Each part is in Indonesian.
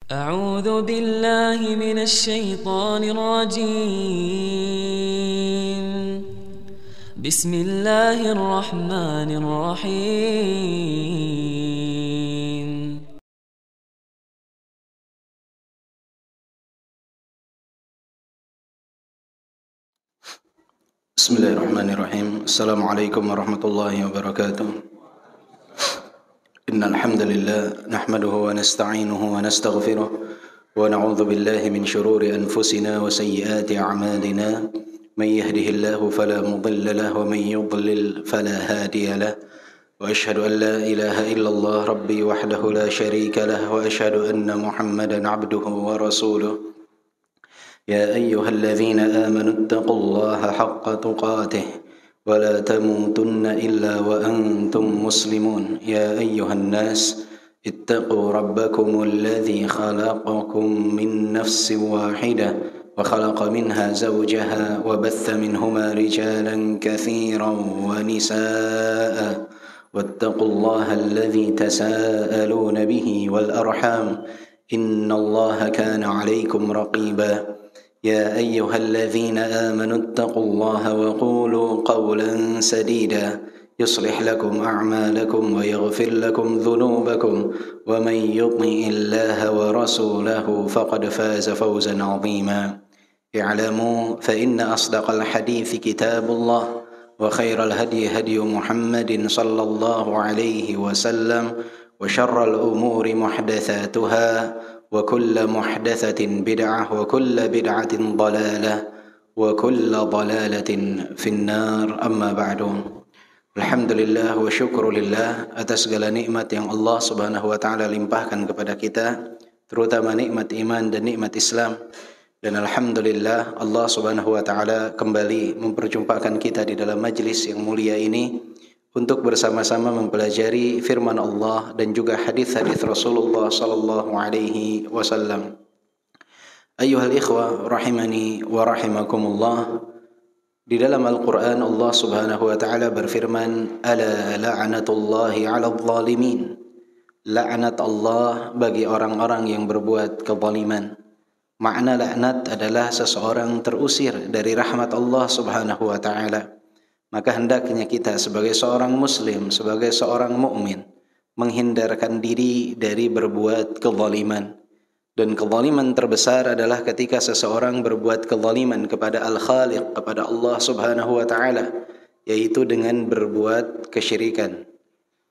أعوذ بالله من الشيطان الرجيم. بسم الله الرحمن الرحيم. Bismillahirrahmanirrahim. Assalamualaikum warahmatullahi wabarakatuh. Innal hamdalillah nahmaduhu wa nasta'inuhu wa nastaghfiruh wa na'udzu billahi min shururi anfusina wa sayyiati a'malina. May yahdihillahu fala mudilla lahu wa may yudlil fala hadiya lahu. Wa ashhadu an la ilaha illallah rabbi wahdahu la sharika lahu wa ashhadu anna Muhammadan 'abduhu wa rasuluh. يا أيها الذين آمنوا اتقوا الله حق تقاته ولا تموتن إلا وأنتم مسلمون. يا أيها الناس اتقوا ربكم الذي خلقكم من نفس واحدة وخلق منها زوجها وبث منهما رجالا كثيرا ونساء واتقوا الله الذي تساءلون به والأرحام إن الله كان عليكم رقيبا. يا أيها الذين آمنوا اتقوا الله وقولوا قولا سديدا يصلح لكم أعمالكم ويغفر لكم ذنوبكم ومن يطع الله ورسوله فقد فاز فوزا عظيما. اعلموا فإن أصدق الحديث كتاب الله وخير الهدي هدي محمد صلى الله عليه وسلم وشر الأمور محدثاتها وكل محدثة بدعة وكل بدعة ضلالة وكل ضلالة في النار. أما بعد. Alhamdulillah wa syukurillah atas segala nikmat yang Allah Subhanahu wa taala limpahkan kepada kita, terutama nikmat iman dan nikmat Islam. Dan alhamdulillah Allah Subhanahu wa taala kembali memperjumpakan kita di dalam majlis yang mulia ini untuk bersama-sama mempelajari firman Allah dan juga hadis-hadis Rasulullah sallallahu alaihi wasallam. Ayyuhal ikhwah rahimani wa rahimakumullah. Di dalam Al-Qur'an Allah Subhanahu wa taala berfirman, "Ala la'natullahi 'alal zalimin." Laknat Allah bagi orang-orang yang berbuat kezaliman. Makna laknat adalah seseorang terusir dari rahmat Allah Subhanahu wa taala. Maka hendaknya kita sebagai seorang muslim, sebagai seorang mukmin, menghindarkan diri dari berbuat kezaliman. Dan kezaliman terbesar adalah ketika seseorang berbuat kezaliman kepada Al-Khaliq, kepada Allah Subhanahu wa taala, yaitu dengan berbuat kesyirikan.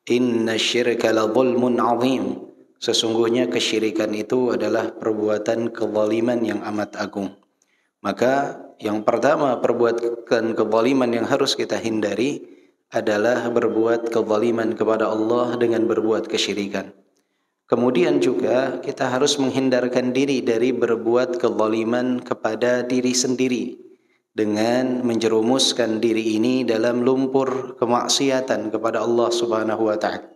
Inna syirka la zulmun azim. Sesungguhnya kesyirikan itu adalah perbuatan kezaliman yang amat agung. Maka yang pertama, perbuatan kezaliman yang harus kita hindari adalah berbuat kezaliman kepada Allah dengan berbuat kesyirikan. Kemudian juga kita harus menghindarkan diri dari berbuat kezaliman kepada diri sendiri dengan menjerumuskan diri ini dalam lumpur kemaksiatan kepada Allah Subhanahu wa taala.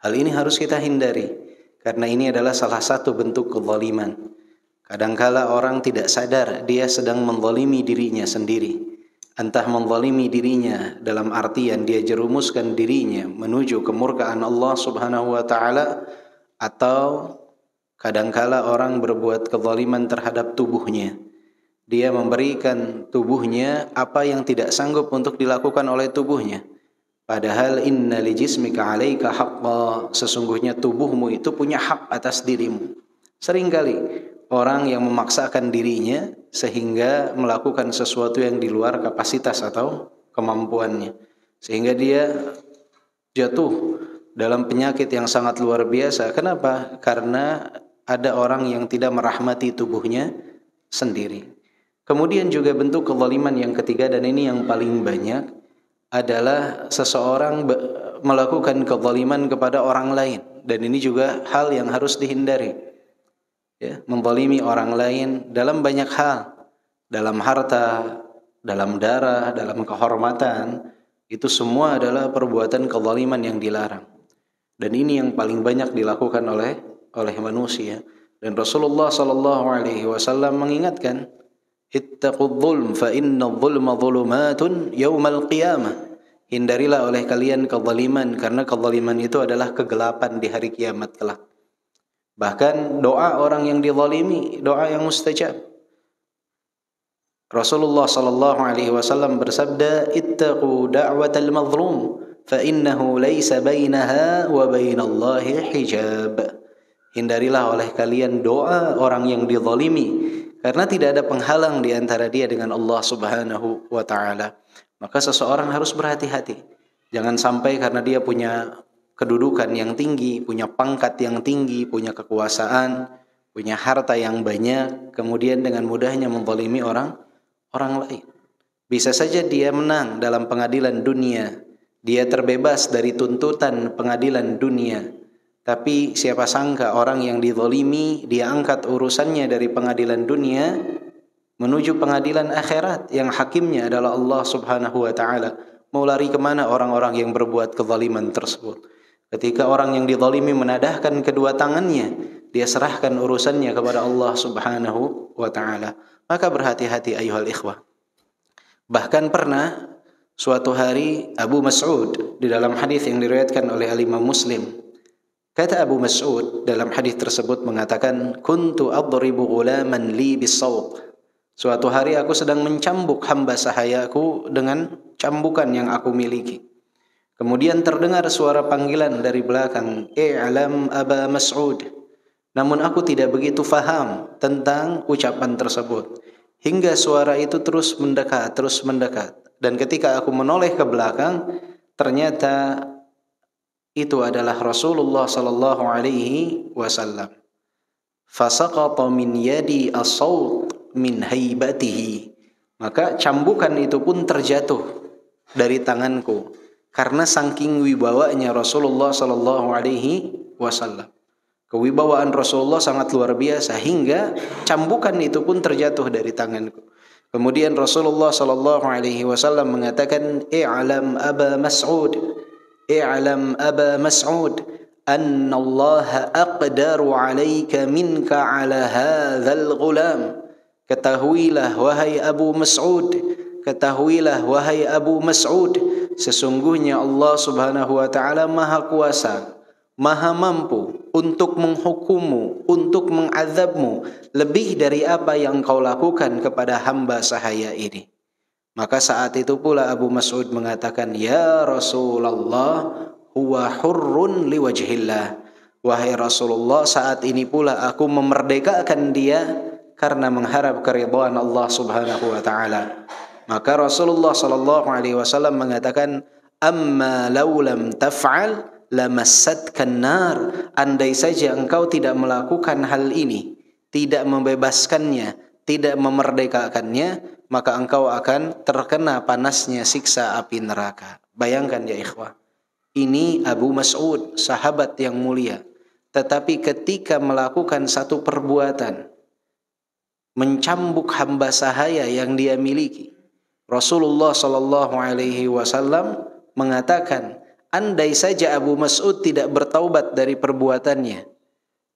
Hal ini harus kita hindari karena ini adalah salah satu bentuk kezaliman. Kadangkala orang tidak sadar dia sedang menzalimi dirinya sendiri. Entah menzalimi dirinya dalam artian dia jerumuskan dirinya menuju kemurkaan Allah Subhanahu wa taala, atau kadangkala orang berbuat kezaliman terhadap tubuhnya. Dia memberikan tubuhnya apa yang tidak sanggup untuk dilakukan oleh tubuhnya. Padahal inna li jismika 'alaika haqqan, sesungguhnya tubuhmu itu punya hak atas dirimu. Seringkali orang yang memaksakan dirinya sehingga melakukan sesuatu yang di luar kapasitas atau kemampuannya, sehingga dia jatuh dalam penyakit yang sangat luar biasa. Kenapa? Karena ada orang yang tidak merahmati tubuhnya sendiri. Kemudian juga bentuk kezaliman yang ketiga, dan ini yang paling banyak, adalah seseorang melakukan kezaliman kepada orang lain, dan ini juga hal yang harus dihindari. Ya, menzalimi orang lain dalam banyak hal, dalam harta, dalam darah, dalam kehormatan, itu semua adalah perbuatan kezaliman yang dilarang. Dan ini yang paling banyak dilakukan oleh manusia. Dan Rasulullah sallallahu alaihi wasallam mengingatkan, "Ittaqudz zulm fa innadz zulma dzulumatun yaumal qiyamah." Hindarilah oleh kalian kezaliman, karena kezaliman itu adalah kegelapan di hari kiamat kelak. Bahkan doa orang yang dizalimi, doa yang mustajab. Rasulullah sallallahu alaihi wasallam bersabda, "Ittaqu da'watal mazlum, fa innahu laisa bainaha wa bainallahi hijab." Hindarilah oleh kalian doa orang yang dizalimi, karena tidak ada penghalang di antara dia dengan Allah Subhanahu wa taala. Maka seseorang harus berhati-hati. Jangan sampai karena dia punya kedudukan yang tinggi, punya pangkat yang tinggi, punya kekuasaan, punya harta yang banyak, kemudian dengan mudahnya menzalimi orang lain. Bisa saja dia menang dalam pengadilan dunia, dia terbebas dari tuntutan pengadilan dunia. Tapi siapa sangka orang yang dizalimi, dia angkat urusannya dari pengadilan dunia menuju pengadilan akhirat yang hakimnya adalah Allah Subhanahu wa taala. Mau lari kemana orang-orang yang berbuat kezaliman tersebut? Ketika orang yang dizalimi menadahkan kedua tangannya, dia serahkan urusannya kepada Allah Subhanahu wa taala. Maka berhati-hati ayuhal ikhwah. Bahkan pernah suatu hari Abu Mas'ud di dalam hadis yang diriwayatkan oleh Imam Muslim, kata Abu Mas'ud dalam hadis tersebut mengatakan, "Kuntu adribu ghulaman li bis-sawt." Suatu hari aku sedang mencambuk hamba sahayaku dengan cambukan yang aku miliki. Kemudian terdengar suara panggilan dari belakang, "I'lam Aba Mas'ud." Namun aku tidak begitu faham tentang ucapan tersebut. Hingga suara itu terus mendekat. Dan ketika aku menoleh ke belakang, ternyata itu adalah Rasulullah sallallahu alaihi wasallam. Fasaqata min yadi as-sawt min haibatihi. Maka cambukan itu pun terjatuh dari tanganku karena saking wibawanya Rasulullah sallallahu alaihi wasallam. Kewibawaan Rasulullah sangat luar biasa hingga cambukan itu pun terjatuh dari tanganku. Kemudian Rasulullah sallallahu alaihi wasallam mengatakan, "I'lam Aba Mas'ud, i'lam Aba Mas'ud anna Allah aqdaru 'alaika minka 'ala hadzal ghulam." Ketahuilah wahai Abu Mas'ud, sesungguhnya Allah Subhanahu wa taala Maha Kuasa, Maha mampu untuk menghukummu, untuk mengazabmu lebih dari apa yang kau lakukan kepada hamba sahaya ini. Maka saat itu pula Abu Mas'ud mengatakan, "Ya Rasulullah, huwa hurrun liwajhillah." Wahai Rasulullah, saat ini pula aku memerdekakan dia karena mengharap keridhaan Allah Subhanahu wa taala. Maka Rasulullah sallallahu alaihi wasallam mengatakan, "Amma law lam taf'al lamassatkan nar." Andai saja engkau tidak melakukan hal ini, tidak membebaskannya, tidak memerdekakannya, maka engkau akan terkena panasnya siksa api neraka. Bayangkan ya ikhwah. Ini Abu Mas'ud, sahabat yang mulia. Tetapi ketika melakukan satu perbuatan, mencambuk hamba sahaya yang dia miliki, Rasulullah sallallahu alaihi wasallam mengatakan, andai saja Abu Mas'ud tidak bertaubat dari perbuatannya,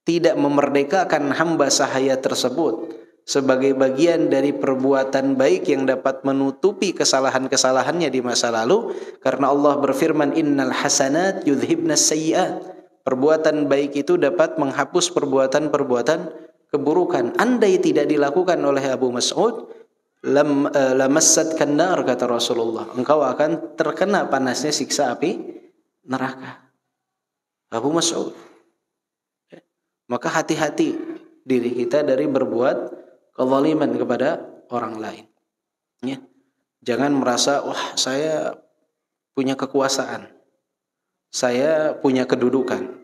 tidak memerdekakan hamba sahaya tersebut sebagai bagian dari perbuatan baik yang dapat menutupi kesalahan-kesalahannya di masa lalu, karena Allah berfirman, "Innal hasanat yudhibnas sayyi'at." Perbuatan baik itu dapat menghapus perbuatan-perbuatan keburukan. Andai tidak dilakukan oleh Abu Mas'ud, lamassatkan nar, kata Rasulullah, engkau akan terkena panasnya siksa api neraka. Abu Mas'ud. Maka hati-hati diri kita dari berbuat kezaliman kepada orang lain. Ya. Jangan merasa, wah saya punya kekuasaan, saya punya kedudukan.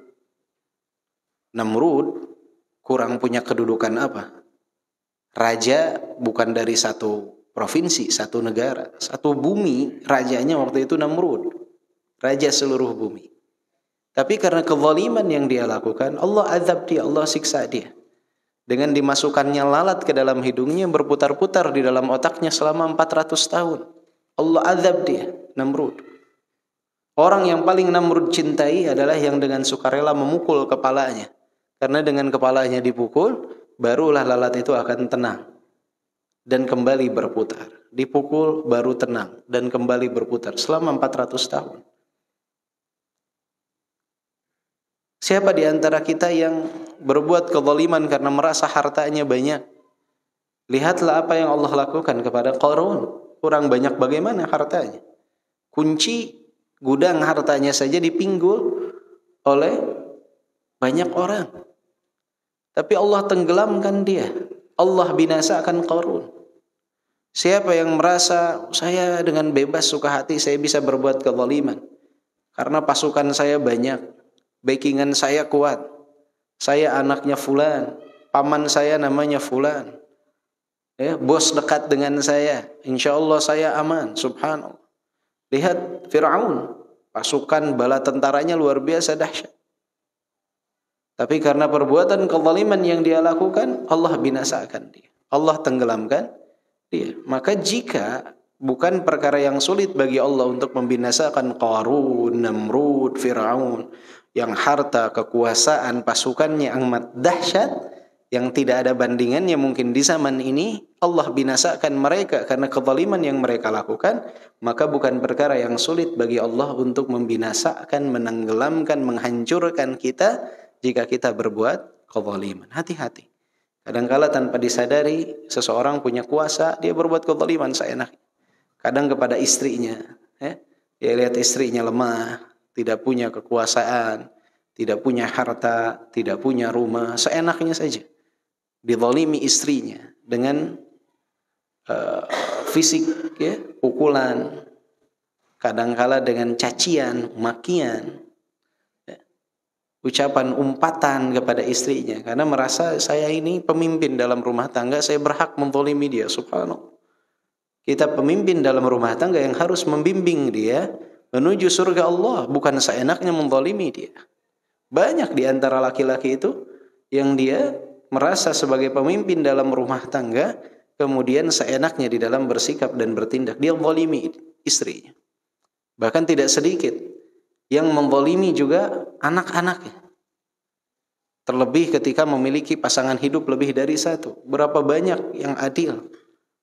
Namrud kurang punya kedudukan apa? Raja bukan dari satu provinsi, satu negara, satu bumi. Rajanya waktu itu Namrud, raja seluruh bumi. Tapi karena kezaliman yang dia lakukan, Allah azab dia, Allah siksa dia. Dengan dimasukkannya lalat ke dalam hidungnya, berputar-putar di dalam otaknya selama 400 tahun. Allah azab dia, Namrud. Orang yang paling Namrud cintai adalah yang dengan sukarela memukul kepalanya. Karena dengan kepalanya dipukul, barulah lalat itu akan tenang dan kembali berputar. Dipukul baru tenang dan kembali berputar selama 400 tahun. Siapa di antara kita yang berbuat kezaliman karena merasa hartanya banyak? Lihatlah apa yang Allah lakukan kepada Qarun. Kurang banyak bagaimana hartanya? Kunci gudang hartanya saja dipinggul oleh banyak orang. Tapi Allah tenggelamkan dia. Allah binasakan Qarun. Siapa yang merasa saya dengan bebas suka hati saya bisa berbuat kezaliman karena pasukan saya banyak, backingan saya kuat, saya anaknya fulan, paman saya namanya fulan, bos dekat dengan saya, insya Allah saya aman. Subhanallah. Lihat Fir'aun, pasukan bala tentaranya luar biasa dahsyat. Tapi karena perbuatan kezaliman yang dia lakukan, Allah binasakan dia, Allah tenggelamkan dia. Maka jika bukan perkara yang sulit bagi Allah untuk membinasakan Qarun, Namrud, Fir'aun, yang harta, kekuasaan, pasukannya amat dahsyat, yang tidak ada bandingannya mungkin di zaman ini, Allah binasakan mereka karena kezaliman yang mereka lakukan, maka bukan perkara yang sulit bagi Allah untuk membinasakan, menenggelamkan, menghancurkan kita jika kita berbuat kezaliman. Hati-hati. Kadang-kala tanpa disadari seseorang punya kuasa, dia berbuat kezaliman seenaknya. Kadang kepada istrinya, dia lihat istrinya lemah, tidak punya kekuasaan, tidak punya harta, tidak punya rumah, seenaknya saja. Dizalimi istrinya dengan fisik, pukulan, kadangkala dengan cacian, makian, ucapan umpatan kepada istrinya, karena merasa saya ini pemimpin dalam rumah tangga, saya berhak menzalimi dia. Subhanallah. Kita pemimpin dalam rumah tangga yang harus membimbing dia menuju surga Allah, bukan seenaknya menzalimi dia. Banyak di antara laki-laki itu yang dia merasa sebagai pemimpin dalam rumah tangga, kemudian seenaknya di dalam bersikap dan bertindak, dia zalimi istrinya. Bahkan tidak sedikit yang menzalimi juga anak-anaknya. Terlebih ketika memiliki pasangan hidup lebih dari satu. Berapa banyak yang adil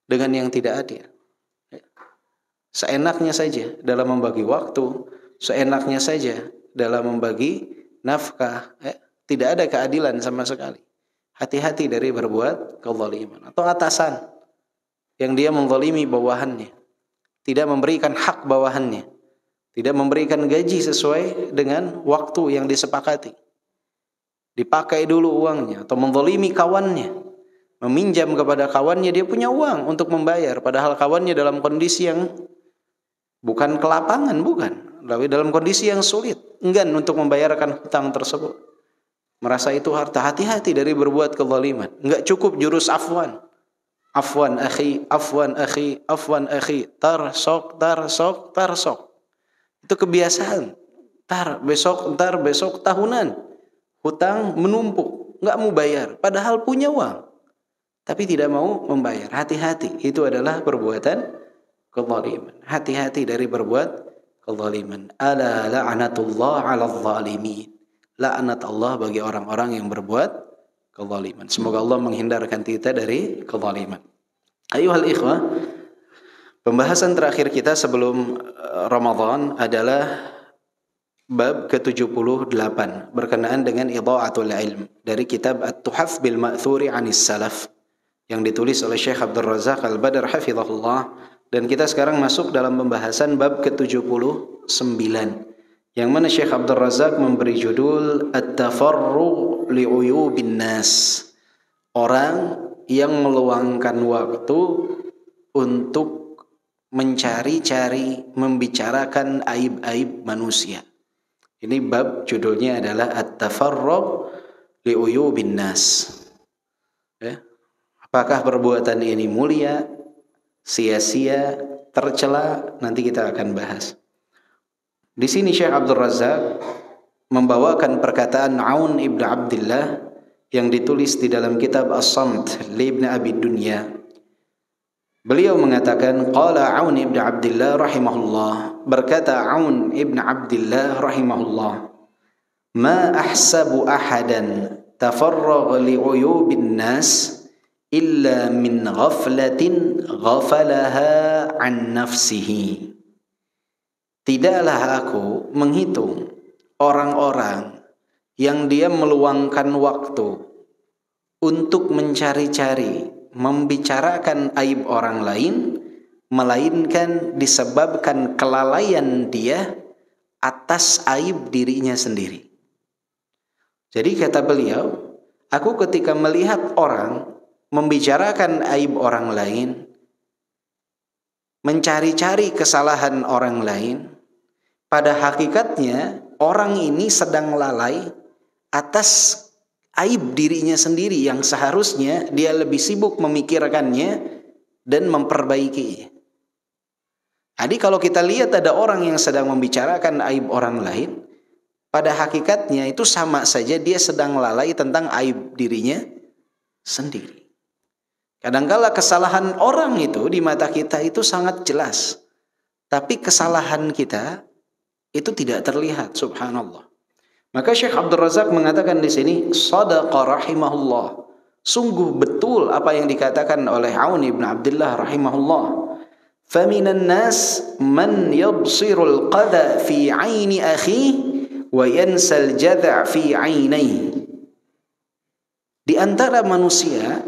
dengan yang tidak adil. Seenaknya saja dalam membagi waktu, seenaknya saja dalam membagi nafkah, tidak ada keadilan sama sekali. Hati-hati dari berbuat kezaliman. Atau atasan yang dia menzalimi bawahannya, tidak memberikan hak bawahannya, tidak memberikan gaji sesuai dengan waktu yang disepakati, dipakai dulu uangnya, atau menzalimi kawannya, meminjam kepada kawannya, dia punya uang untuk membayar, padahal kawannya dalam kondisi yang bukan kelapangan, bukan, tapi dalam kondisi yang sulit, enggan untuk membayarkan hutang tersebut. Merasa itu harta. Hati-hati dari berbuat kezaliman. Enggak cukup jurus afwan. Afwan akhi, afwan akhi, afwan akhi. Tarsok, tarsok, tarsok. Itu kebiasaan. Ntar besok tahunan. Hutang menumpuk, enggak mau bayar, padahal punya uang, tapi tidak mau membayar. Hati-hati, itu adalah perbuatan kezaliman. Hati-hati dari berbuat kezaliman. Ala la'natullah 'alal zalimin. Laknat Allah bagi orang-orang yang berbuat kezaliman. Semoga Allah menghindarkan kita dari kezaliman. Ayuhal ikhwah, pembahasan terakhir kita sebelum Ramadan adalah bab ke-78 berkenaan dengan idha'atul ilm dari kitab At-Tuhaf bil Ma'thuri 'anis Salaf yang ditulis oleh Syekh Abdul Razak Al-Badr hafizahullah, dan kita sekarang masuk dalam pembahasan bab ke-79 yang mana Syekh Abdul Razak memberi judul At-Tafarrugh li'uyubin nas, orang yang meluangkan waktu untuk mencari-cari, membicarakan aib-aib manusia. Ini bab judulnya adalah At-Tafarrugh li'uyubin nas. Apakah perbuatan ini mulia, sia-sia, tercela? Nanti kita akan bahas. Di sini Syekh Abdul Razak membawakan perkataan Aun ibn Abdillah yang ditulis di dalam kitab As-Samt li Ibn Abi Dunya. Beliau mengatakan, qala Aun ibn Abdillah rahimahullah, berkata Aun ibn Abdillah rahimahullah, ma ahsabu ahadan tafarragha li'uyubin nas illa min ghaflatin ghafalaha an nafsihi. Tidaklah aku menghitung orang-orang yang dia meluangkan waktu untuk mencari-cari, membicarakan aib orang lain, melainkan disebabkan kelalaian dia atas aib dirinya sendiri. Jadi kata beliau, aku ketika melihat orang membicarakan aib orang lain, mencari-cari kesalahan orang lain, pada hakikatnya orang ini sedang lalai atas aib dirinya sendiri yang seharusnya dia lebih sibuk memikirkannya dan memperbaikinya. Jadi kalau kita lihat ada orang yang sedang membicarakan aib orang lain, pada hakikatnya itu sama saja dia sedang lalai tentang aib dirinya sendiri. Kadangkala kesalahan orang itu di mata kita itu sangat jelas, tapi kesalahan kita itu tidak terlihat, subhanallah. Maka Syekh Abdul Razak mengatakan di sini, sadaqa rahimahullah. Sungguh betul apa yang dikatakan oleh Aun ibn Abdullah rahimahullah. Faminan nas man yabsirul qada fi aini akhihi wa yansal jadha fi ainaihi. Di antara manusia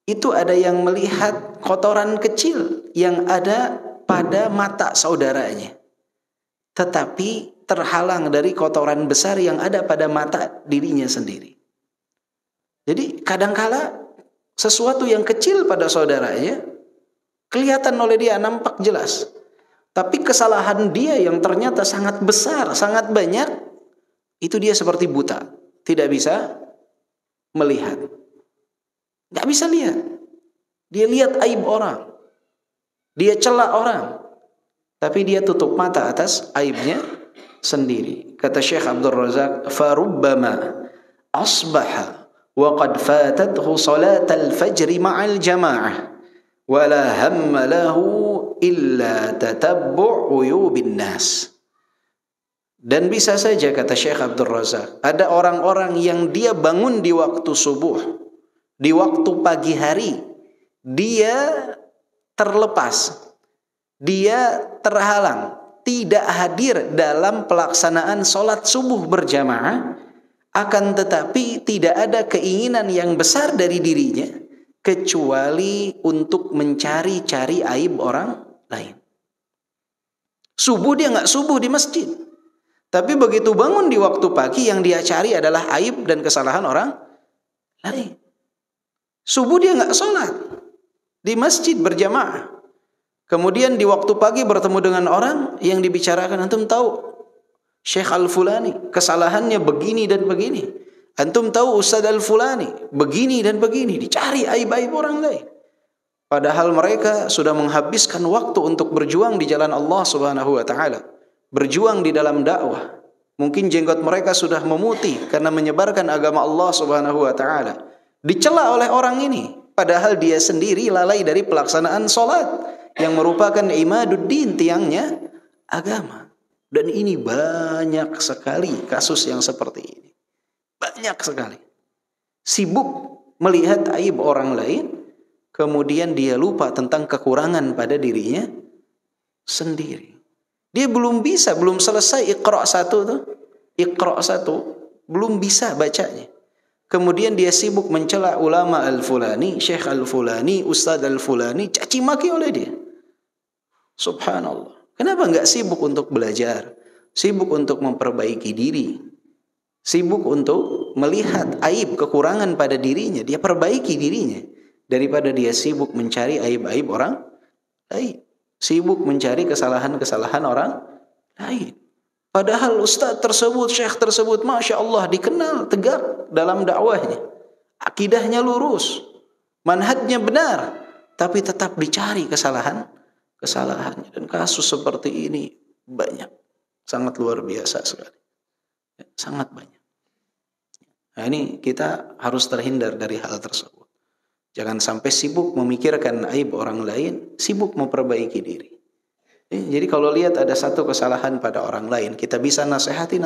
itu ada yang melihat kotoran kecil yang ada pada mata saudaranya, tetapi terhalang dari kotoran besar yang ada pada mata dirinya sendiri. Jadi kadangkala sesuatu yang kecil pada saudaranya kelihatan oleh dia, nampak jelas, tapi kesalahan dia yang ternyata sangat besar, sangat banyak, itu dia seperti buta, tidak bisa melihat, nggak bisa lihat. Dia lihat aib orang, dia cela orang, tapi dia tutup mata atas aibnya sendiri. Kata Syekh Abdul Razak, farubbama asbaha wa qad fatathu salatal fajr ma'al jamaah wa la hamma lahu illa tatabbu' uyubin nas. Dan bisa saja, kata Syekh Abdul Razak, ada orang-orang yang dia bangun di waktu subuh, di waktu pagi hari, dia terlepas, dia terhalang, tidak hadir dalam pelaksanaan sholat subuh berjamaah, akan tetapi tidak ada keinginan yang besar dari dirinya kecuali untuk mencari-cari aib orang lain. Subuh dia nggak subuh di masjid, tapi begitu bangun di waktu pagi yang dia cari adalah aib dan kesalahan orang lain. Subuh dia nggak sholat di masjid berjamaah, kemudian di waktu pagi bertemu dengan orang yang dibicarakan, antum tahu Syekh Al-Fulani kesalahannya begini dan begini, antum tahu Ustadz Al-Fulani begini dan begini, dicari aib-aib orang lain. Padahal mereka sudah menghabiskan waktu untuk berjuang di jalan Allah Subhanahu wa taala, berjuang di dalam dakwah. Mungkin jenggot mereka sudah memutih karena menyebarkan agama Allah Subhanahu wa taala. Dicela oleh orang ini, padahal dia sendiri lalai dari pelaksanaan sholat yang merupakan imaduddin, tiangnya agama. Dan ini banyak sekali kasus yang seperti ini. Banyak sekali. Sibuk melihat aib orang lain, kemudian dia lupa tentang kekurangan pada dirinya sendiri. Dia belum selesai Iqra 1 tuh. Iqra 1 belum bisa bacanya. Kemudian dia sibuk mencela ulama Al-Fulani, Syekh Al-Fulani, Ustadz Al-Fulani, caci maki oleh dia. Subhanallah. Kenapa enggak sibuk untuk belajar? Sibuk untuk memperbaiki diri. Sibuk untuk melihat aib, kekurangan pada dirinya, dia perbaiki dirinya, daripada dia sibuk mencari aib-aib orang lain, sibuk mencari kesalahan-kesalahan orang lain. Padahal ustaz tersebut, syekh tersebut, Masya Allah, dikenal tegak dalam dakwahnya, akidahnya lurus, manhajnya benar, tapi tetap dicari kesalahannya. Dan kasus seperti ini banyak, sangat luar biasa sekali, sangat banyak. Nah, ini kita harus terhindar dari hal tersebut. Jangan sampai sibuk memikirkan aib orang lain, sibuk memperbaiki diri. Jadi kalau lihat ada satu kesalahan pada orang lain, kita bisa nasihati,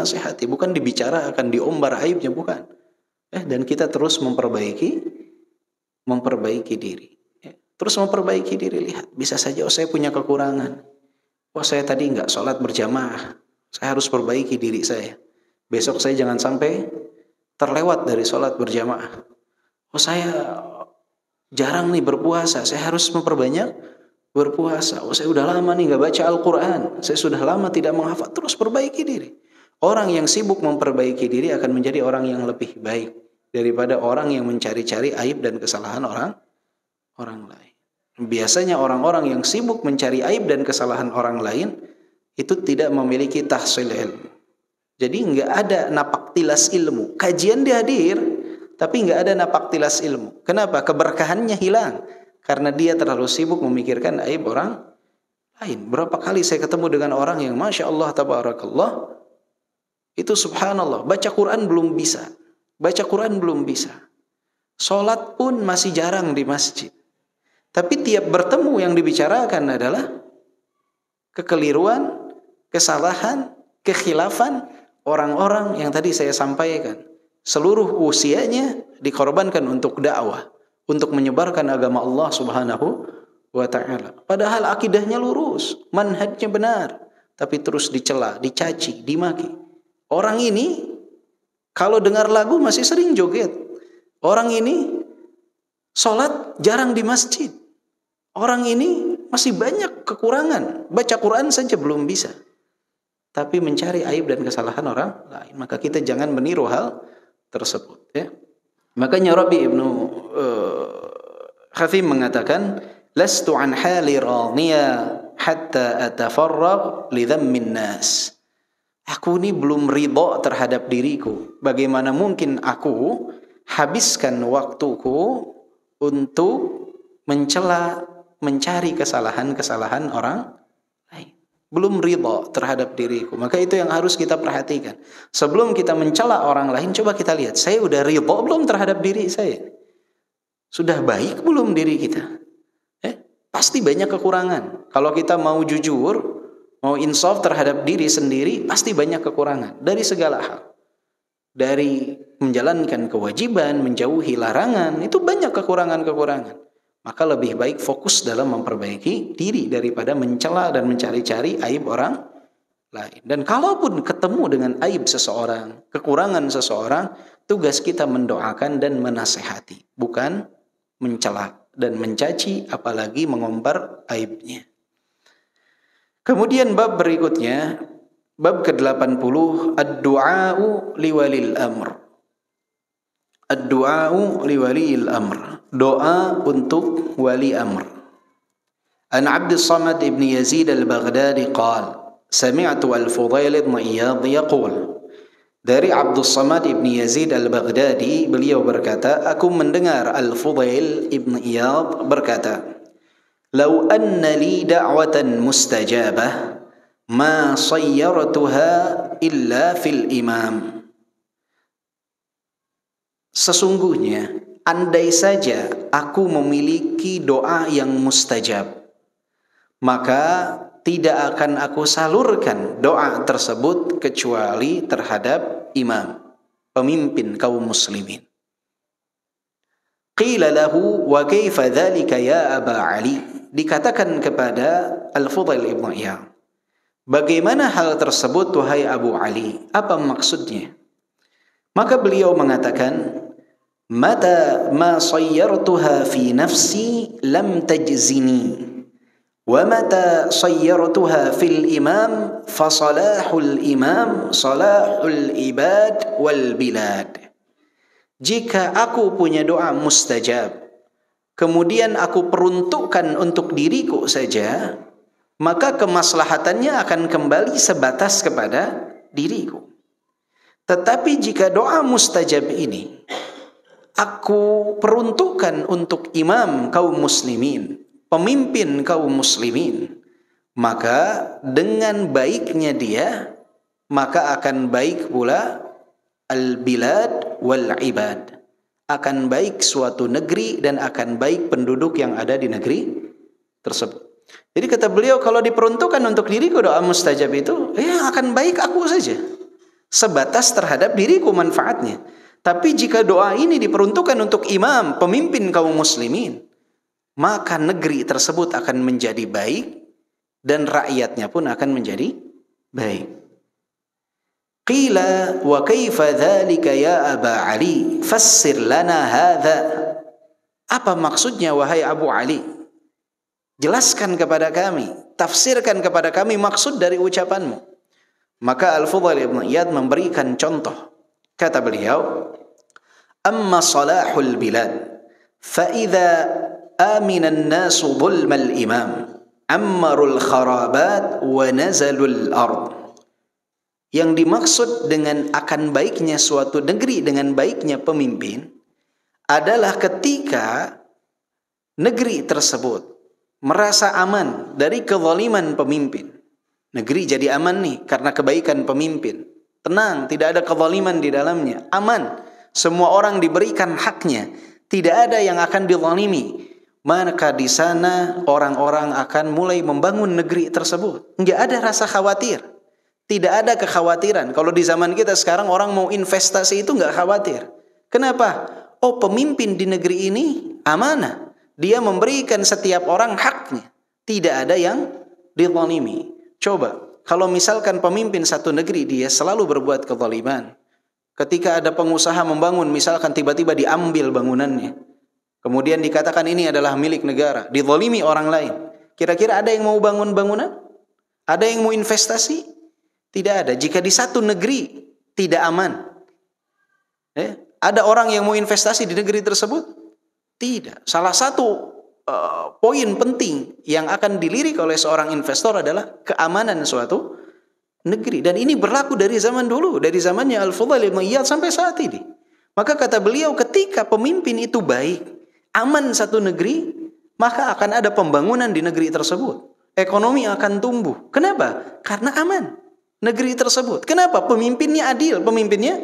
bukan dibicarakan, diombar aibnya, bukan. Dan kita terus memperbaiki diri. Terus memperbaiki diri, lihat, bisa saja saya punya kekurangan. Saya tadi nggak sholat berjamaah, saya harus perbaiki diri saya. Besok saya jangan sampai terlewat dari sholat berjamaah. Oh, saya jarang nih berpuasa, saya harus memperbanyak berpuasa. Oh, saya udah lama nih gak baca Al-Quran, saya sudah lama tidak menghafal. Terus perbaiki diri. Orang yang sibuk memperbaiki diri akan menjadi orang yang lebih baik daripada orang yang mencari-cari aib dan kesalahan orang lain. Biasanya orang-orang yang sibuk mencari aib dan kesalahan orang lain itu tidak memiliki tahsil ilmu. Jadi nggak ada napak tilas ilmu. Kajian dia hadir, tapi nggak ada napak tilas ilmu. Kenapa? Keberkahannya hilang karena dia terlalu sibuk memikirkan aib orang lain. Berapa kali saya ketemu dengan orang yang Masya Allah, Tabarakallah, itu subhanallah, baca Quran belum bisa. Baca Quran belum bisa. Sholat pun masih jarang di masjid. Tapi tiap bertemu yang dibicarakan adalah kekeliruan, kesalahan, kekhilafan orang-orang yang tadi saya sampaikan. Seluruh usianya dikorbankan untuk dakwah, untuk menyebarkan agama Allah Subhanahu wa ta'ala. Padahal akidahnya lurus, manhajnya benar, tapi terus dicela, dicaci, dimaki. Orang ini kalau dengar lagu masih sering joget. Orang ini sholat jarang di masjid. Orang ini masih banyak kekurangan. Baca Quran saja belum bisa. Tapi mencari aib dan kesalahan orang lain. Maka kita jangan meniru hal tersebut. Ya. Makanya Rabi Ibnu Hathim mengatakan, Lastu an hali radhiya hatta atafarrag li dhammin nas. Aku ini belum ridha terhadap diriku. Bagaimana mungkin aku habiskan waktuku untuk mencela, mencari kesalahan-kesalahan orang lain. Belum ridha terhadap diriku. Maka itu yang harus kita perhatikan. Sebelum kita mencela orang lain, coba kita lihat, saya udah ridha belum terhadap diri saya? Sudah baik belum diri kita? Pasti banyak kekurangan. Kalau kita mau jujur, mau insaf terhadap diri sendiri, pasti banyak kekurangan dari segala hal. Dari menjalankan kewajiban, menjauhi larangan, itu banyak kekurangan-kekurangan. Maka lebih baik fokus dalam memperbaiki diri daripada mencela dan mencari-cari aib orang lain. Dan kalaupun ketemu dengan aib seseorang, kekurangan seseorang, tugas kita mendoakan dan menasehati, bukan mencela dan mencaci, apalagi mengumbar aibnya. Kemudian bab berikutnya, bab ke-80, ad-du'a'u liwalil amr. Ad-du'a'u liwalil amr. Doa untuk wali amr. An Abdus Samad ibn Yazid al-Baghdadi qala, sami'tu al-Fudail ibn Iyad yaqul. Dari Abdus Samad ibn Yazid al-Baghdadi, beliau berkata, aku mendengar al-Fudail ibn Iyad berkata, Lau anna li da'watan mustajabah ma sayyartuha illa fil imam. Sesungguhnya andai saja aku memiliki doa yang mustajab, maka tidak akan aku salurkan doa tersebut kecuali terhadap imam, pemimpin kaum muslimin. Qila lahu wa kaifa dhalika ya Aba Ali. Dikatakan kepada Al-Fudail ibn Iyad, bagaimana hal tersebut wahai Abu Ali? Apa maksudnya? Maka beliau mengatakan, mata ma sayyartuha fi nafsi lam tajzini. Wa mata sayyartuha fil imam fa salahul imam salahul ibad wal bilad. Jika aku punya doa mustajab, kemudian aku peruntukkan untuk diriku saja, maka kemaslahatannya akan kembali sebatas kepada diriku. Tetapi jika doa mustajab ini aku peruntukkan untuk imam kaum muslimin, pemimpin kaum muslimin, maka dengan baiknya dia, maka akan baik pula al-bilad wal-ibad. Akan baik suatu negeri dan akan baik penduduk yang ada di negeri tersebut. Jadi kata beliau, kalau diperuntukkan untuk diriku doa mustajab itu, ya akan baik aku saja. Sebatas terhadap diriku manfaatnya. Tapi jika doa ini diperuntukkan untuk imam, pemimpin kaum muslimin, maka negeri tersebut akan menjadi baik dan rakyatnya pun akan menjadi baik. Qila wa kaifa dzalika ya Aba Ali? Fassir lana hadza. Apa maksudnya wahai Abu Ali? Jelaskan kepada kami, tafsirkan kepada kami maksud dari ucapanmu. Maka Al-Fudail ibn Iyad memberikan contoh. Kata beliau, amma salahul bilad fa idza amina an-nasu dhulmal imam ammarul kharabat wa nazalul ard. Yang dimaksud dengan akan baiknya suatu negeri dengan baiknya pemimpin adalah ketika negeri tersebut merasa aman dari kezaliman pemimpin. Negeri jadi aman nih karena kebaikan pemimpin. Tenang, tidak ada kezaliman di dalamnya. Aman, semua orang diberikan haknya. Tidak ada yang akan dizalimi. Maka di sana orang-orang akan mulai membangun negeri tersebut. Enggak ada rasa khawatir. Tidak ada kekhawatiran. Kalau di zaman kita sekarang orang mau investasi itu enggak khawatir. Kenapa? Oh, pemimpin di negeri ini amanah. Dia memberikan setiap orang haknya. Tidak ada yang dizalimi. Coba, kalau misalkan pemimpin satu negeri dia selalu berbuat kezaliman. Ketika ada pengusaha membangun, misalkan tiba-tiba diambil bangunannya. Kemudian dikatakan ini adalah milik negara, dizalimi orang lain. Kira-kira ada yang mau bangun bangunan? Ada yang mau investasi? Tidak ada. Jika di satu negeri tidak aman. Ada orang yang mau investasi di negeri tersebut? Tidak. Salah satu poin penting yang akan dilirik oleh seorang investor adalah keamanan suatu negeri. Dan ini berlaku dari zaman dulu, dari zamannya Al-Fudail ibn Iyad sampai saat ini. Maka kata beliau, ketika pemimpin itu baik, aman satu negeri, maka akan ada pembangunan di negeri tersebut. Ekonomi akan tumbuh. Kenapa? Karena aman negeri tersebut. Kenapa? Pemimpinnya adil, pemimpinnya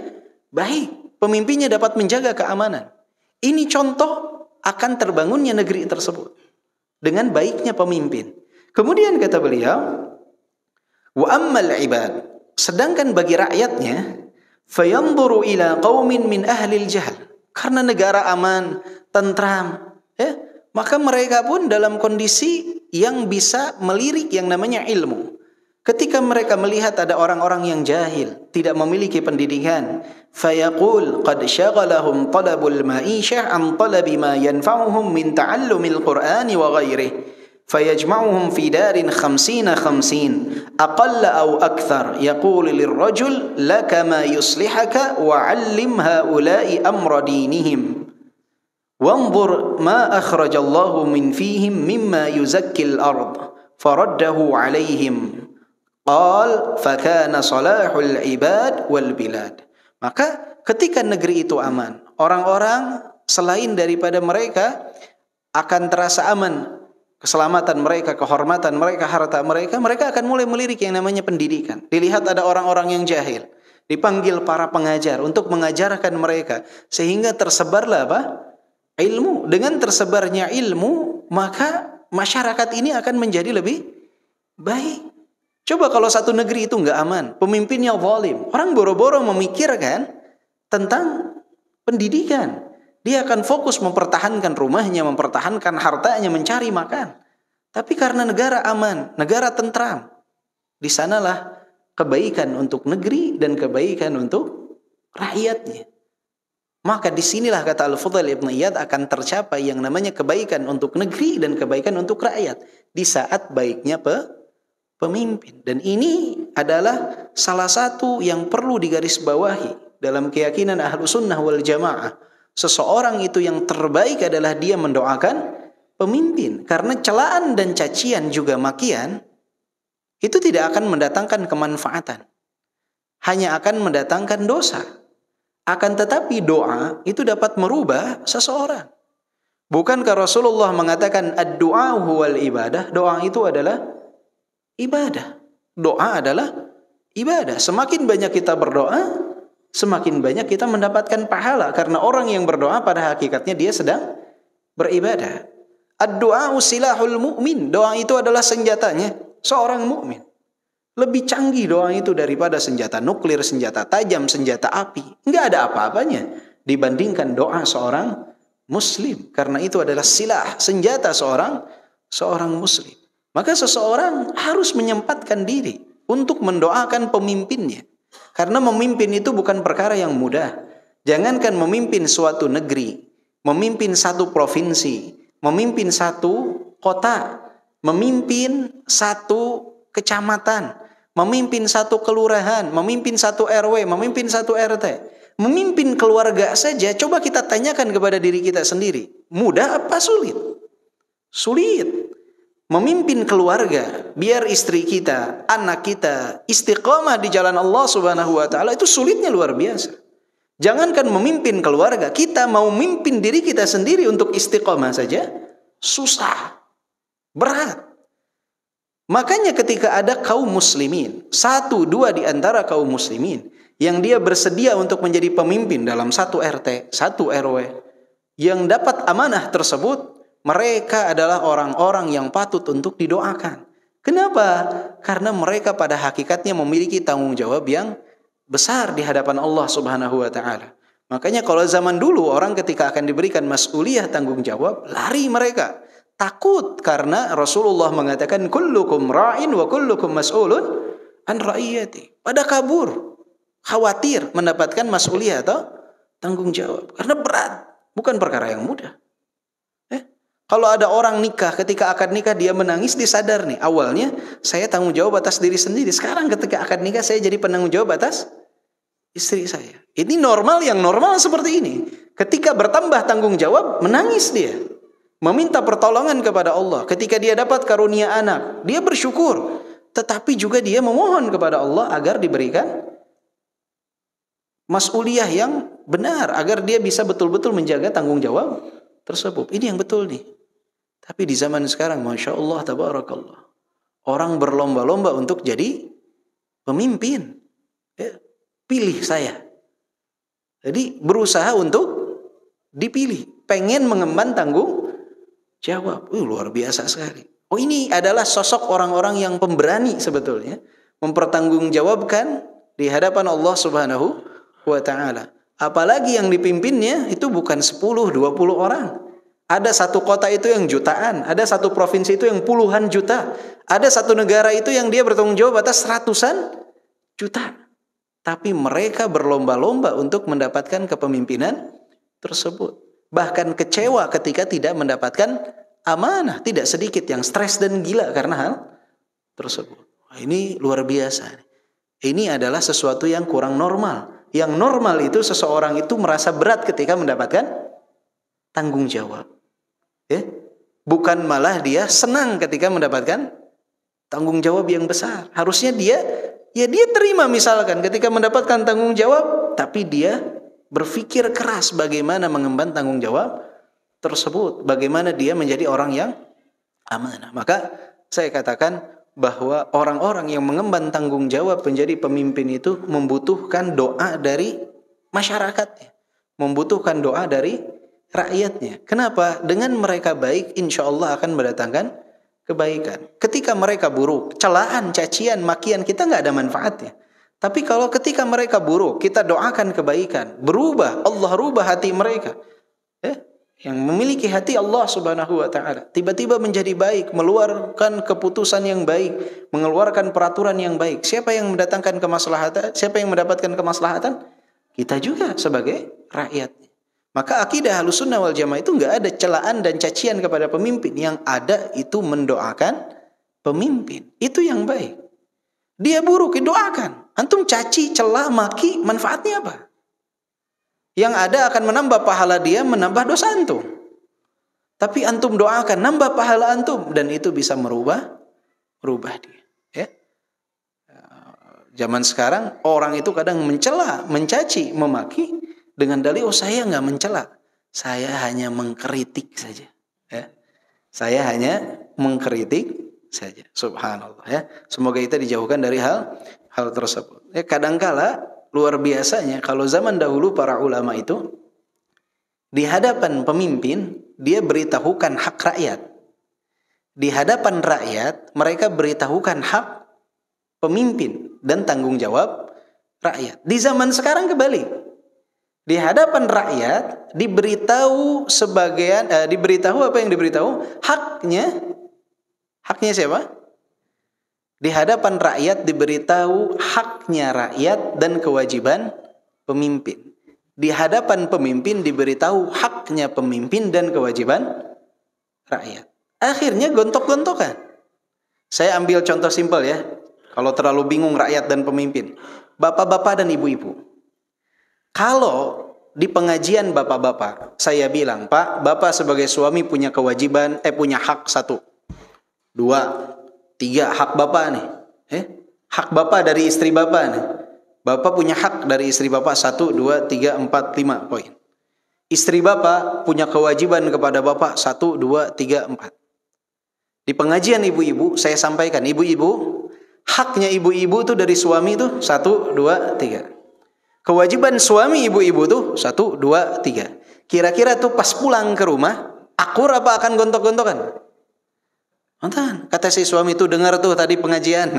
baik, pemimpinnya dapat menjaga keamanan. Ini contoh akan terbangunnya negeri tersebut dengan baiknya pemimpin. Kemudian kata beliau, wa ammal ibad, sedangkan bagi rakyatnya, fayanzuru ila qaumin min ahli al-jahl, karena negara aman, tentram, maka mereka pun dalam kondisi yang bisa melirik yang namanya ilmu. Ketika mereka melihat ada orang-orang yang jahil, tidak memiliki pendidikan, fayaqul qad syaghalahum talabul ma'ishah an talabi ma yanfa'uhum min ta'allumil Qur'ani wa ghairihi. فيجمعهم في دار 50 أقل أو أكثر يقول للرجل لك ما يصلحك وعلم هؤلاء أمر دينهم وانظر ما أخرج الله من فيهم مما يزكي الأرض فرده عليهم قال فكان صلاح العباد والبلاد. Maka ketika negeri itu aman, orang-orang selain daripada mereka akan terasa aman, keselamatan mereka, kehormatan mereka, harta mereka, mereka akan mulai melirik yang namanya pendidikan. Dilihat ada orang-orang yang jahil, dipanggil para pengajar untuk mengajarkan mereka, sehingga tersebarlah apa? Ilmu. Dengan tersebarnya ilmu, maka masyarakat ini akan menjadi lebih baik. Coba kalau satu negeri itu enggak aman, pemimpinnya zalim, orang boro-boro memikirkan tentang pendidikan. Dia akan fokus mempertahankan rumahnya, mempertahankan hartanya, mencari makan. Tapi karena negara aman, negara tentram, di sanalah kebaikan untuk negeri dan kebaikan untuk rakyatnya. Maka disinilah kata Al-Fudail ibn Iyad akan tercapai yang namanya kebaikan untuk negeri dan kebaikan untuk rakyat di saat baiknya pemimpin. Dan ini adalah salah satu yang perlu digarisbawahi dalam keyakinan Ahlus Sunnah wal Jamaah. Seseorang itu yang terbaik adalah dia mendoakan pemimpin. Karena celaan dan cacian juga makian itu tidak akan mendatangkan kemanfaatan, hanya akan mendatangkan dosa. Akan tetapi doa itu dapat merubah seseorang. Bukankah Rasulullah mengatakan ad-du'a huwal ibadah? Doa itu adalah ibadah. Doa adalah ibadah. Semakin banyak kita berdoa, semakin banyak kita mendapatkan pahala. Karena orang yang berdoa pada hakikatnya dia sedang beribadah. Ad-du'a silahul mu'min. Doa itu adalah senjatanya seorang mukmin. Lebih canggih doa itu daripada senjata nuklir, senjata tajam, senjata api. Enggak ada apa-apanya dibandingkan doa seorang muslim. Karena itu adalah silah, senjata seorang muslim. Maka seseorang harus menyempatkan diri untuk mendoakan pemimpinnya. Karena memimpin itu bukan perkara yang mudah. Jangankan memimpin suatu negeri, memimpin satu provinsi, memimpin satu kota, memimpin satu kecamatan, memimpin satu kelurahan, memimpin satu RW, memimpin satu RT, memimpin keluarga saja. Coba kita tanyakan kepada diri kita sendiri, mudah apa sulit? Sulit. Memimpin keluarga, biar istri kita, anak kita istiqomah di jalan Allah Subhanahu wa taala, itu sulitnya luar biasa. Jangankan memimpin keluarga, kita mau memimpin diri kita sendiri untuk istiqomah saja susah, berat. Makanya ketika ada kaum muslimin, 1-2 di antara kaum muslimin yang dia bersedia untuk menjadi pemimpin dalam satu RT, satu RW, yang dapat amanah tersebut, mereka adalah orang-orang yang patut untuk didoakan. Kenapa? Karena mereka pada hakikatnya memiliki tanggung jawab yang besar di hadapan Allah Subhanahu wa taala. Makanya kalau zaman dulu orang ketika akan diberikan mas'uliyah tanggung jawab, lari mereka. Takut karena Rasulullah mengatakan kullukum ra'in wa kullukum mas'ulun an ra'iyati. Pada kabur, khawatir mendapatkan mas'uliyah atau tanggung jawab. Karena berat, bukan perkara yang mudah. Kalau ada orang nikah, ketika akad nikah dia menangis, dia sadar nih, awalnya saya tanggung jawab atas diri sendiri. Sekarang ketika akad nikah saya jadi penanggung jawab atas istri saya. Ini normal, yang normal seperti ini. Ketika bertambah tanggung jawab, menangis dia. Meminta pertolongan kepada Allah. Ketika dia dapat karunia anak, dia bersyukur. Tetapi juga dia memohon kepada Allah agar diberikan mas'uliyah yang benar. Agar dia bisa betul-betul menjaga tanggung jawab tersebut. Ini yang betul nih. Tapi di zaman sekarang, Masya Allah, Tabarakallah, orang berlomba-lomba untuk jadi pemimpin. Pilih saya. Jadi berusaha untuk dipilih. Pengen mengemban tanggung jawab. Luar biasa sekali. Oh, ini adalah sosok orang-orang yang pemberani sebetulnya. Mempertanggungjawabkan di hadapan Allah Subhanahu wa ta'ala. Apalagi yang dipimpinnya itu bukan 10-20 orang. Ada satu kota itu yang jutaan, ada satu provinsi itu yang puluhan juta, ada satu negara itu yang dia bertanggung jawab atas ratusan juta. Tapi mereka berlomba-lomba untuk mendapatkan kepemimpinan tersebut. Bahkan kecewa ketika tidak mendapatkan amanah. Tidak sedikit yang stres dan gila karena hal tersebut. Ini luar biasa. Ini adalah sesuatu yang kurang normal. Yang normal itu seseorang itu merasa berat ketika mendapatkan tanggung jawab. Bukan malah dia senang ketika mendapatkan tanggung jawab yang besar. Harusnya dia terima misalkan ketika mendapatkan tanggung jawab, tapi dia berpikir keras bagaimana mengemban tanggung jawab tersebut, bagaimana dia menjadi orang yang amanah. Maka saya katakan bahwa orang-orang yang mengemban tanggung jawab menjadi pemimpin itu membutuhkan doa dari masyarakatnya, membutuhkan doa dari rakyatnya. Kenapa? Dengan mereka baik, insya Allah akan mendatangkan kebaikan. Ketika mereka buruk, celaan, cacian, makian, kita nggak ada manfaatnya. Tapi kalau ketika mereka buruk, kita doakan kebaikan, berubah, Allah rubah hati mereka. Yang memiliki hati Allah Subhanahu wa ta'ala, tiba-tiba menjadi baik, mengeluarkan keputusan yang baik, mengeluarkan peraturan yang baik. Siapa yang mendatangkan kemaslahatan? Siapa yang mendapatkan kemaslahatan? Kita juga sebagai rakyat. Maka akidah Ahlussunnah wal Jamaah itu enggak ada celaan dan cacian kepada pemimpin. Yang ada itu mendoakan pemimpin. Itu yang baik. Dia buruk, doakan. Antum caci, celah, maki, manfaatnya apa? Yang ada akan menambah pahala dia, menambah dosa antum. Tapi antum doakan, nambah pahala antum. Dan itu bisa merubah dia. Ya? Zaman sekarang orang itu kadang mencela, mencaci, memaki dengan dalil, saya nggak mencela, saya hanya mengkritik saja. Ya. Saya hanya mengkritik saja. Subhanallah. Ya. Semoga kita dijauhkan dari hal tersebut. Ya, kadangkala luar biasanya kalau zaman dahulu para ulama itu di hadapan pemimpin dia beritahukan hak rakyat. Di hadapan rakyat mereka beritahukan hak pemimpin dan tanggung jawab rakyat. Di zaman sekarang kebalik. Di hadapan rakyat diberitahu diberitahu apa yang diberitahu? Haknya siapa? Di hadapan rakyat diberitahu haknya rakyat dan kewajiban pemimpin. Di hadapan pemimpin diberitahu haknya pemimpin dan kewajiban rakyat. Akhirnya gontok-gontokan. Saya ambil contoh simpel ya. Kalau terlalu bingung rakyat dan pemimpin. Bapak-bapak dan ibu-ibu. Kalau di pengajian bapak-bapak, saya bilang, Pak, bapak sebagai suami punya kewajiban, punya hak 1, 2, 3, hak bapak nih. Hak bapak dari istri bapak nih. Bapak punya hak dari istri bapak 1, 2, 3, 4, 5 poin. Istri bapak punya kewajiban kepada bapak 1, 2, 3, 4. Di pengajian ibu-ibu saya sampaikan, ibu-ibu, haknya ibu-ibu itu dari suami itu 1, 2, 3. Kewajiban suami ibu-ibu tuh 1, 2, 3. Kira-kira tuh pas pulang ke rumah, akur apa akan gontok-gontokan? Nonton. Kata si suami tuh, dengar tuh tadi pengajian.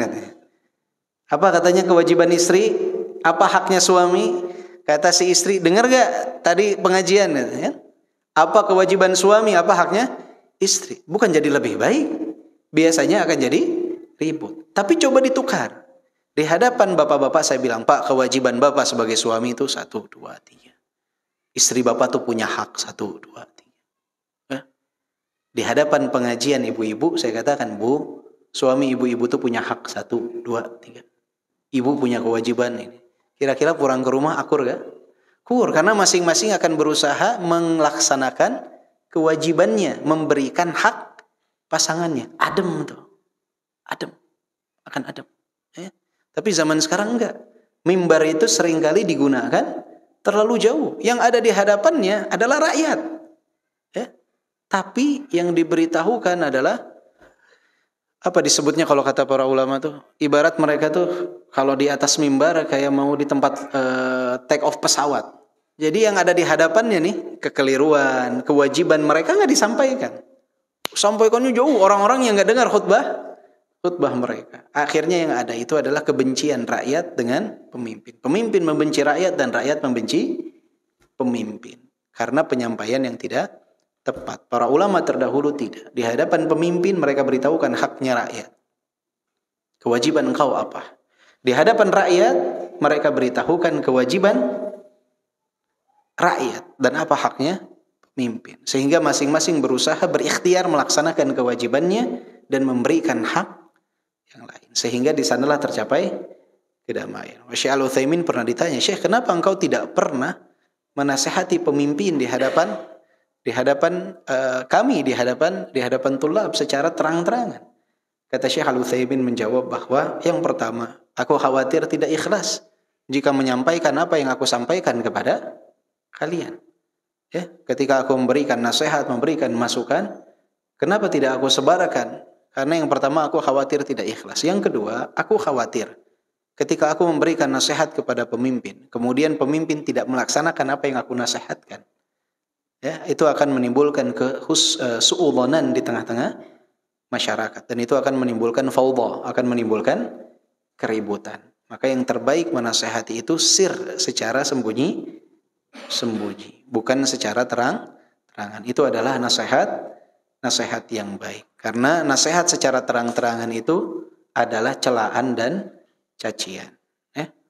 Apa katanya kewajiban istri? Apa haknya suami? Kata si istri, dengar gak tadi pengajian? Apa kewajiban suami? Apa haknya istri? Bukan jadi lebih baik. Biasanya akan jadi ribut. Tapi coba ditukar. Di hadapan bapak-bapak saya bilang, Pak, kewajiban bapak sebagai suami itu 1, 2, 3. Istri bapak tuh punya hak 1, 2, 3. Di hadapan pengajian ibu-ibu saya katakan, Bu, suami ibu-ibu tuh punya hak 1, 2, 3. Ibu punya kewajiban ini. Kira-kira pulang ke rumah akur gak? Kur, karena masing-masing akan berusaha melaksanakan kewajibannya, memberikan hak pasangannya. Adem tuh. Adem. Akan adem. Tapi zaman sekarang enggak. Mimbar itu seringkali digunakan terlalu jauh. Yang ada di hadapannya adalah rakyat. Tapi yang diberitahukan adalah apa disebutnya kalau kata para ulama tuh, ibarat mereka tuh kalau di atas mimbar kayak mau di tempat take off pesawat. Jadi yang ada di hadapannya nih, kekeliruan, kewajiban mereka nggak disampaikan. Sampaikannya jauh, orang-orang yang nggak dengar khutbah mereka. Akhirnya yang ada itu adalah kebencian rakyat dengan pemimpin. Pemimpin membenci rakyat dan rakyat membenci pemimpin. Karena penyampaian yang tidak tepat. Para ulama terdahulu tidak. Di hadapan pemimpin mereka beritahukan haknya rakyat. Kewajiban engkau apa? Di hadapan rakyat mereka beritahukan kewajiban rakyat dan apa haknya pemimpin. Sehingga masing-masing berusaha berikhtiar melaksanakan kewajibannya dan memberikan hak yang lain. Sehingga di sanalah tercapai kedamaian. Syekh Al-Utsaimin pernah ditanya, Syekh, kenapa engkau tidak pernah menasihati pemimpin di hadapan kami, di hadapan tulab secara terang-terangan? Kata Syekh Al-Utsaimin menjawab bahwa yang pertama, aku khawatir tidak ikhlas jika menyampaikan apa yang aku sampaikan kepada kalian. Ketika aku memberikan nasihat, memberikan masukan, kenapa tidak aku sebarkan? Karena yang pertama aku khawatir tidak ikhlas. Yang kedua, aku khawatir ketika aku memberikan nasihat kepada pemimpin, kemudian pemimpin tidak melaksanakan apa yang aku nasihatkan. Itu akan menimbulkan su'udhanan di tengah-tengah masyarakat. Dan itu akan menimbulkan fawdha, akan menimbulkan keributan. Maka yang terbaik menasihati itu secara sembunyi, bukan secara terang-terangan. Itu adalah nasihat yang baik. Karena nasihat secara terang-terangan itu adalah celaan dan cacian.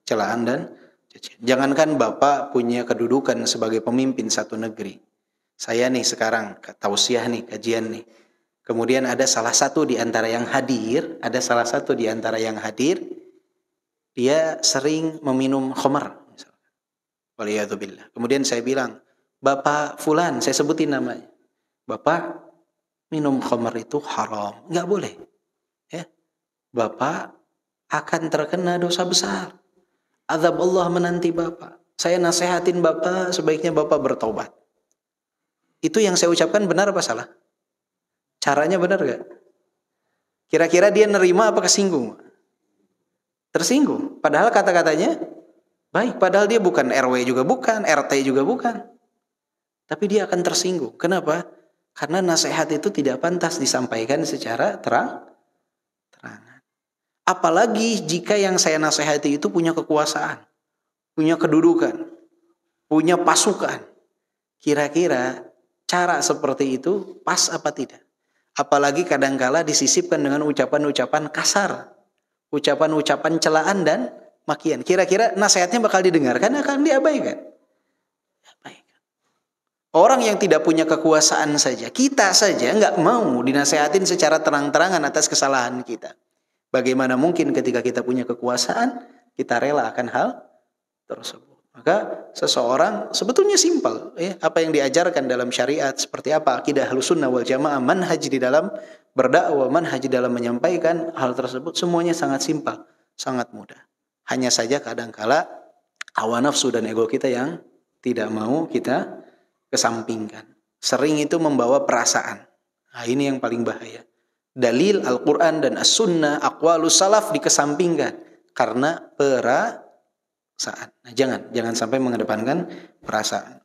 Celaan dan cacian. Jangankan Bapak punya kedudukan sebagai pemimpin satu negeri. Saya nih sekarang tausiah nih, kajian nih. Kemudian ada salah satu di antara yang hadir, dia sering meminum khamar. Waliyadzubillah. Kemudian saya bilang, Bapak Fulan, saya sebutin namanya. Bapak, minum khamar itu haram, nggak boleh. Bapak akan terkena dosa besar. Azab Allah menanti Bapak. Saya nasihatin Bapak, sebaiknya Bapak bertaubat. Itu yang saya ucapkan benar apa salah? Caranya benar gak? Kira-kira dia nerima apa kesinggung? Tersinggung. Padahal kata-katanya baik. Padahal dia bukan RW juga bukan, RT juga bukan. Tapi dia akan tersinggung. Kenapa? Karena nasihat itu tidak pantas disampaikan secara terang-terangan. Apalagi jika yang saya nasihati itu punya kekuasaan, punya kedudukan, punya pasukan. Kira-kira cara seperti itu pas apa tidak? Apalagi kadangkala disisipkan dengan ucapan-ucapan kasar. ucapan-ucapan celaan dan makian. Kira-kira nasihatnya bakal didengarkan, akan diabaikan. Orang yang tidak punya kekuasaan saja, kita saja nggak mau dinasehatin secara terang-terangan atas kesalahan kita. Bagaimana mungkin ketika kita punya kekuasaan, kita rela akan hal tersebut. Maka seseorang sebetulnya simpel, ya, apa yang diajarkan dalam syariat, seperti apa akidah Ahlussunnah wal Jamaah, manhaj di dalam berdakwah, manhaj di dalam menyampaikan hal tersebut, semuanya sangat simpel, sangat mudah. Hanya saja kadangkala hawa nafsu dan ego kita yang tidak mau kita kesampingkan. Sering itu membawa perasaan. Nah, ini yang paling bahaya. Dalil Al-Quran dan As-Sunnah, aqwalus salaf dikesampingkan karena perasaan. Nah, jangan sampai mengedepankan perasaan.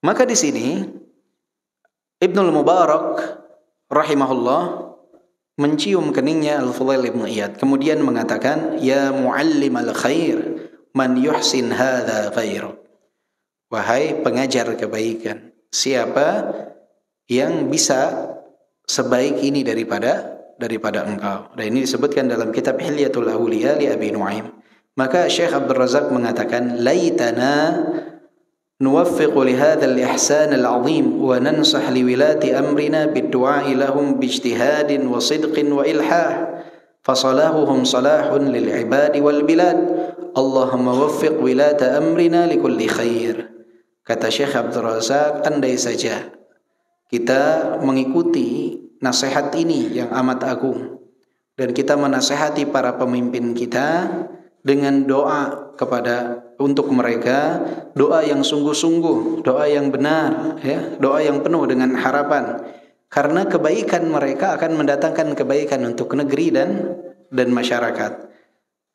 Maka di sini Ibnul Mubarak rahimahullah mencium keningnya Al-Fudail ibn Iyad, kemudian mengatakan, ya muallimal khair man yuhsin hadza khairu. Wahai pengajar kebaikan, siapa yang bisa sebaik ini daripada engkau. Dan ini disebutkan dalam kitab Hilyatul Awliya li Abi Nuaim. Maka Syekh Abdul Razak mengatakan, laitana nuwaffiqu li hadzal ihsan al-'azim wa nansah li wilati amrina bid-du'a lahum bijtihadin wa sidqin wa ilhah fasalahuhum salahun lil ibadi wal bilad. Allahumma waffiq wilata amrina likulli khair. Kata Syekh Abdul Razak, andai saja kita mengikuti nasihat ini yang amat agung dan kita menasihati para pemimpin kita dengan doa untuk mereka, doa yang sungguh-sungguh, doa yang benar, ya, doa yang penuh dengan harapan, karena kebaikan mereka akan mendatangkan kebaikan untuk negeri dan masyarakat.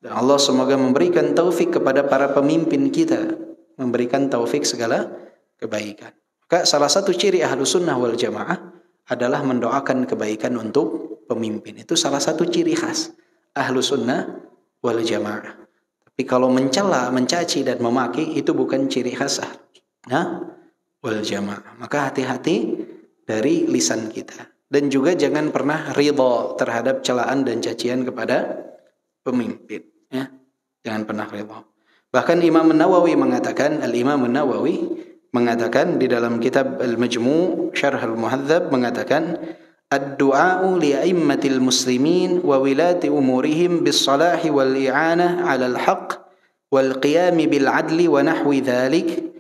Dan Allah semoga memberikan taufik kepada para pemimpin kita, memberikan taufik segala kebaikan. Maka salah satu ciri Ahlussunnah wal Jamaah adalah mendoakan kebaikan untuk pemimpin. Itu salah satu ciri khas Ahlussunnah wal Jamaah. Tapi kalau mencela, mencaci dan memaki, itu bukan ciri khas Ahlussunnah wal Jamaah. Maka hati-hati dari lisan kita. Dan juga jangan pernah ridha terhadap celaan dan cacian kepada pemimpin, ya. Jangan pernah ridha. Bahkan Imam Nawawi mengatakan, Al-Imam Nawawi mengatakan di dalam kitab Al-Majmu' Syarh Al-Muhadzab mengatakan, ad-du'a'u li'a'immatil muslimin wa wilati umurihim bis-salahi wal i'anah 'alal haqq wal qiyam bil 'adli wa nahwi dhalik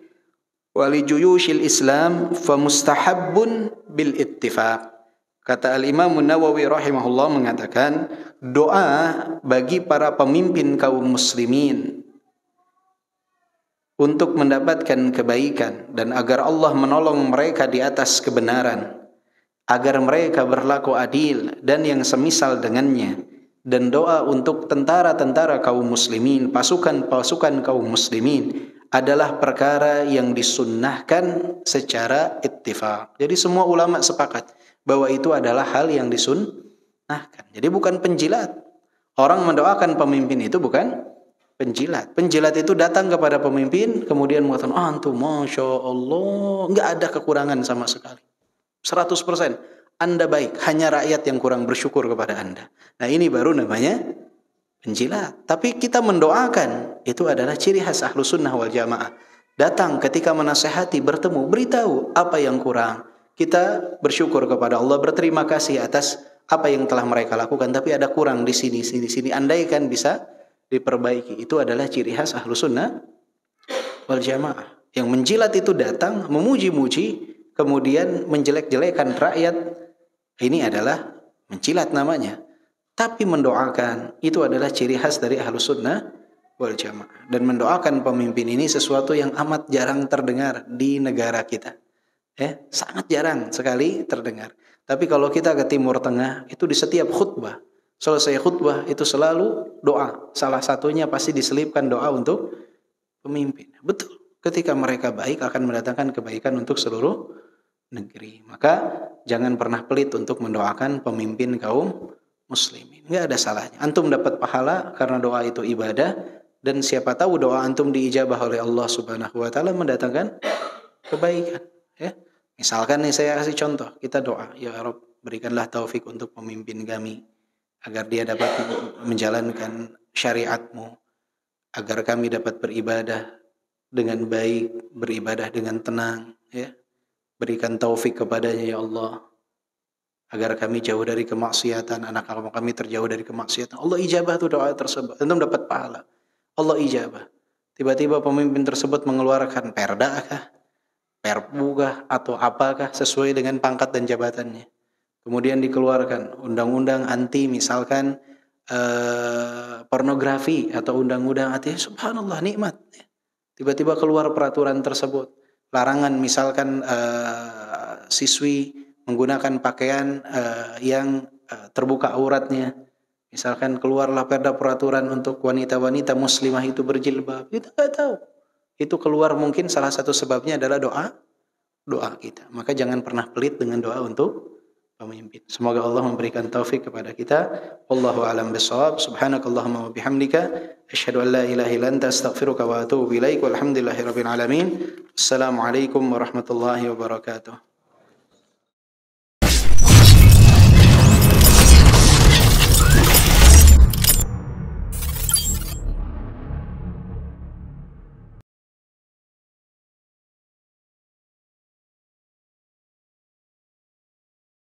wa li juyushil Islam fa mustahabbun bil ittifaq. Kata Al-Imam Nawawi rahimahullah mengatakan, doa bagi para pemimpin kaum muslimin untuk mendapatkan kebaikan dan agar Allah menolong mereka di atas kebenaran, agar mereka berlaku adil dan yang semisal dengannya, dan doa untuk tentara-tentara kaum muslimin, pasukan-pasukan kaum muslimin adalah perkara yang disunnahkan secara ittifaq. Jadi semua ulama sepakat bahwa itu adalah hal yang disunnahkan. Jadi bukan penjilat. Orang mendoakan pemimpin itu bukan penjilat. Penjilat itu datang kepada pemimpin kemudian mengatakan, antum Masya Allah, nggak ada kekurangan sama sekali, 100% Anda baik, hanya rakyat yang kurang bersyukur kepada Anda. Nah, ini baru namanya penjilat. Tapi kita mendoakan, itu adalah ciri khas Ahlussunnah wal Jamaah. Datang ketika menasehati, bertemu, beritahu apa yang kurang. Kita bersyukur kepada Allah, berterima kasih atas apa yang telah mereka lakukan, tapi ada kurang di sini. Andaikan bisa diperbaiki. Itu adalah ciri khas Ahlussunnah wal Jamaah. Yang menjilat itu datang, memuji-muji, kemudian menjelek-jelekan rakyat. Ini adalah menjilat namanya. Tapi mendoakan, itu adalah ciri khas dari Ahlussunnah wal Jamaah. Dan mendoakan pemimpin ini sesuatu yang amat jarang terdengar di negara kita. Sangat jarang sekali terdengar. Tapi kalau kita ke Timur Tengah, itu di setiap khutbah, selesai khutbah itu selalu doa. Salah satunya pasti diselipkan doa untuk pemimpin. Betul. Ketika mereka baik akan mendatangkan kebaikan untuk seluruh negeri. Maka jangan pernah pelit untuk mendoakan pemimpin kaum muslimin. Enggak ada salahnya. Antum dapat pahala karena doa itu ibadah, dan siapa tahu doa antum diijabah oleh Allah Subhanahu wa taala mendatangkan kebaikan, ya. Misalkan nih saya kasih contoh, kita doa, ya Rabb, berikanlah taufik untuk pemimpin kami agar dia dapat menjalankan syariat-Mu, agar kami dapat beribadah dengan baik, beribadah dengan tenang, ya. Berikan taufik kepadanya ya Allah, agar kami jauh dari kemaksiatan, anak kami terjauh dari kemaksiatan. Allah ijabah tuh doa tersebut, antum dapat pahala. Allah ijabah. Tiba-tiba pemimpin tersebut mengeluarkan perda kah, perpu kah, atau apakah sesuai dengan pangkat dan jabatannya. Kemudian dikeluarkan undang-undang anti misalkan pornografi atau undang-undang anti, subhanallah, nikmat. Tiba-tiba keluar peraturan tersebut, larangan misalkan siswi menggunakan pakaian yang terbuka auratnya. Misalkan keluarlah perda peraturan untuk wanita-wanita muslimah itu berjilbab. Kita nggak tahu. Itu keluar mungkin salah satu sebabnya adalah doa kita. Maka jangan pernah pelit dengan doa untuk pemimpin. Semoga Allah memberikan taufik kepada kita. Wallahu a'lam bishawab. Subhanakallahumma wa bihamdika asyhadu an la ilaha illa anta astaghfiruka wa atubu ilaik. Walhamdulillahirabbil alamin. Assalamualaikum warahmatullahi wabarakatuh.